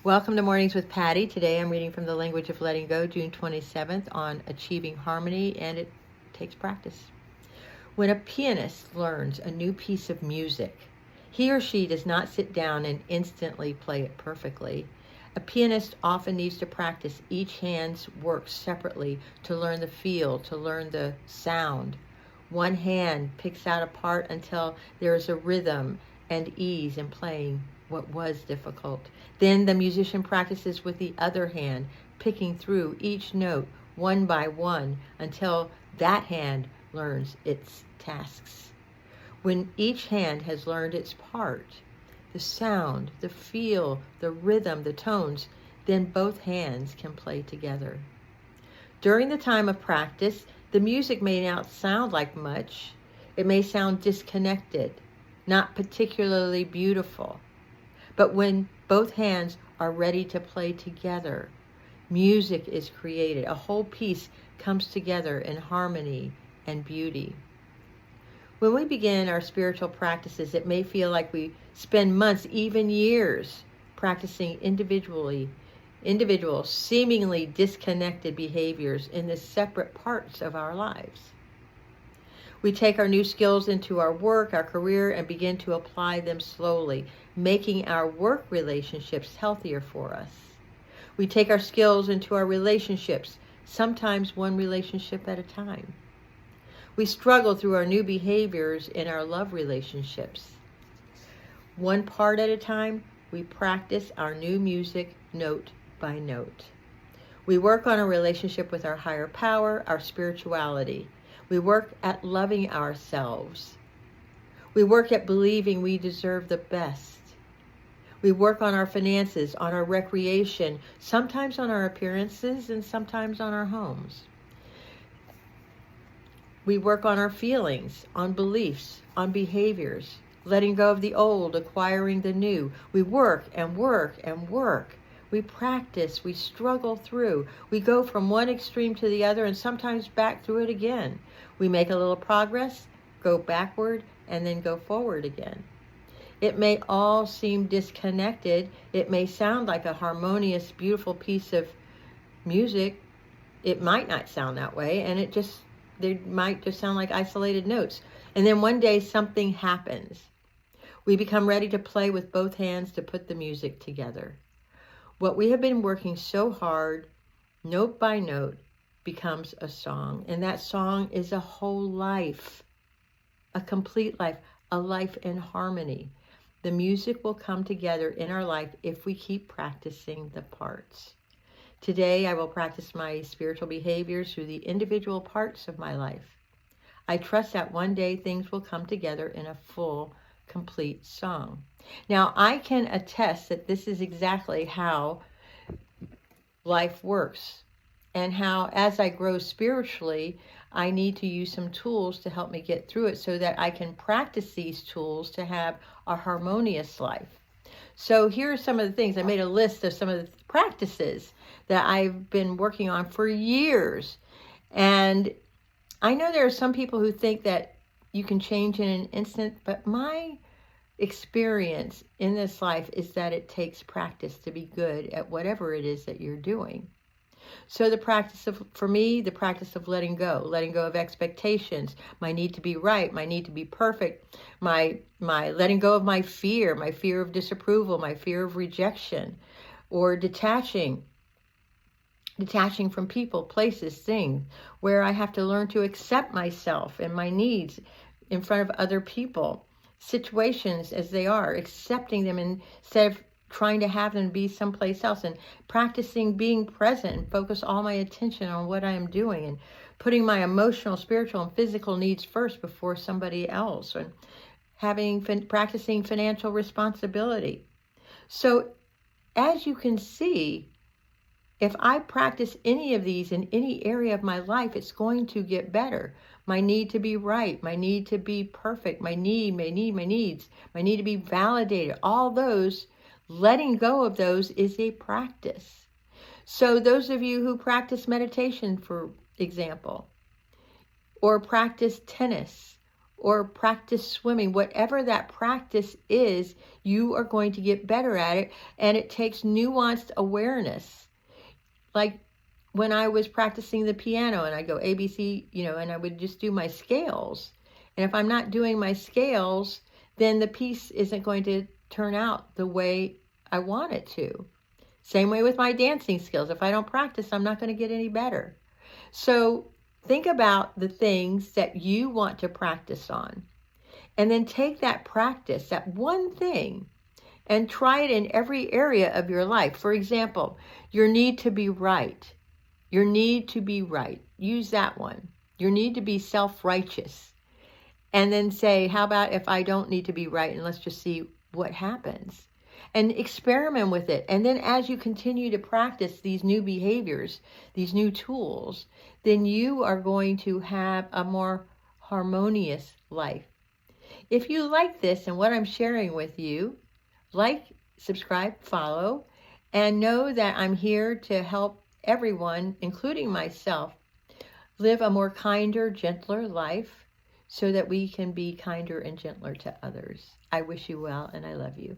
Welcome to Mornings with Patty. Today I'm reading from the Language of Letting Go, June 27th, on achieving harmony, and it takes practice. When a pianist learns a new piece of music, he or she does not sit down and instantly play it perfectly. A pianist often needs to practice each hand's work separately to learn the feel, to learn the sound. One hand picks out a part until there is a rhythm and ease in playing what was difficult. Then the musician practices with the other hand, picking through each note one by one until that hand learns its tasks. When each hand has learned its part, the sound, the feel, the rhythm, the tones, then both hands can play together. During the time of practice, the music may not sound like much. It may sound disconnected, not particularly beautiful. But when both hands are ready to play together, music is created. A whole piece comes together in harmony and beauty. When we begin our spiritual practices, it may feel like we spend months, even years, practicing individual, seemingly disconnected behaviors in the separate parts of our lives. We take our new skills into our work, our career, and begin to apply them slowly, making our work relationships healthier for us. We take our skills into our relationships, sometimes one relationship at a time. We struggle through our new behaviors in our love relationships. One part at a time, we practice our new music note by note. We work on a relationship with our higher power, our spirituality. We work at loving ourselves. We work at believing we deserve the best. We work on our finances, on our recreation, sometimes on our appearances, and sometimes on our homes. We work on our feelings, on beliefs, on behaviors, letting go of the old, acquiring the new. We work and work and work. We practice, we struggle through. We go from one extreme to the other and sometimes back through it again. We make a little progress, go backward, and then go forward again. It may all seem disconnected. It may sound like a harmonious, beautiful piece of music. It might not sound that way, and they might just sound like isolated notes. And then one day something happens. We become ready to play with both hands to put the music together. What we have been working so hard, note by note, becomes a song. And that song is a whole life, a complete life, a life in harmony. The music will come together in our life if we keep practicing the parts. Today, I will practice my spiritual behaviors through the individual parts of my life. I trust that one day things will come together in a full, complete song. Now, I can attest that this is exactly how life works, and how, as I grow spiritually, I need to use some tools to help me get through it so that I can practice these tools to have a harmonious life. So here are some of the things. I made a list of some of the practices that I've been working on for years. And I know there are some people who think that you can change in an instant, but my experience in this life is that it takes practice to be good at whatever it is that you're doing. So for me, the practice of letting go of expectations, my need to be right, my need to be perfect, my letting go of my fear of disapproval, my fear of rejection, or detaching from people, places, things, where I have to learn to accept myself and my needs in front of other people, situations as they are, accepting them instead of trying to have them be someplace else, and practicing being present and focus all my attention on what I am doing, and putting my emotional, spiritual, and physical needs first before somebody else, and practicing financial responsibility. So as you can see, if I practice any of these in any area of my life, it's going to get better. My need to be right, my need to be perfect, my needs, my need to be validated, all those, letting go of those is a practice. So those of you who practice meditation, for example, or practice tennis, or practice swimming. Whatever that practice is, you are going to get better at it. And it takes nuanced awareness. Like when I was practicing the piano and I go ABC, and I would just do my scales. And if I'm not doing my scales, then the piece isn't going to turn out the way I want it to. Same way with my dancing skills. If I don't practice, I'm not going to get any better. So think about the things that you want to practice on. And then take that practice, that one thing, and try it in every area of your life. For example, your need to be right. Your need to be right. Use that one. Your need to be self-righteous. And then say, how about if I don't need to be right, and let's just see what happens. And experiment with it. And then as you continue to practice these new behaviors, these new tools, then you are going to have a more harmonious life. If you like this and what I'm sharing with you, like, subscribe, follow, and know that I'm here to help everyone, including myself, live a more kinder, gentler life so that we can be kinder and gentler to others. I wish you well, and I love you.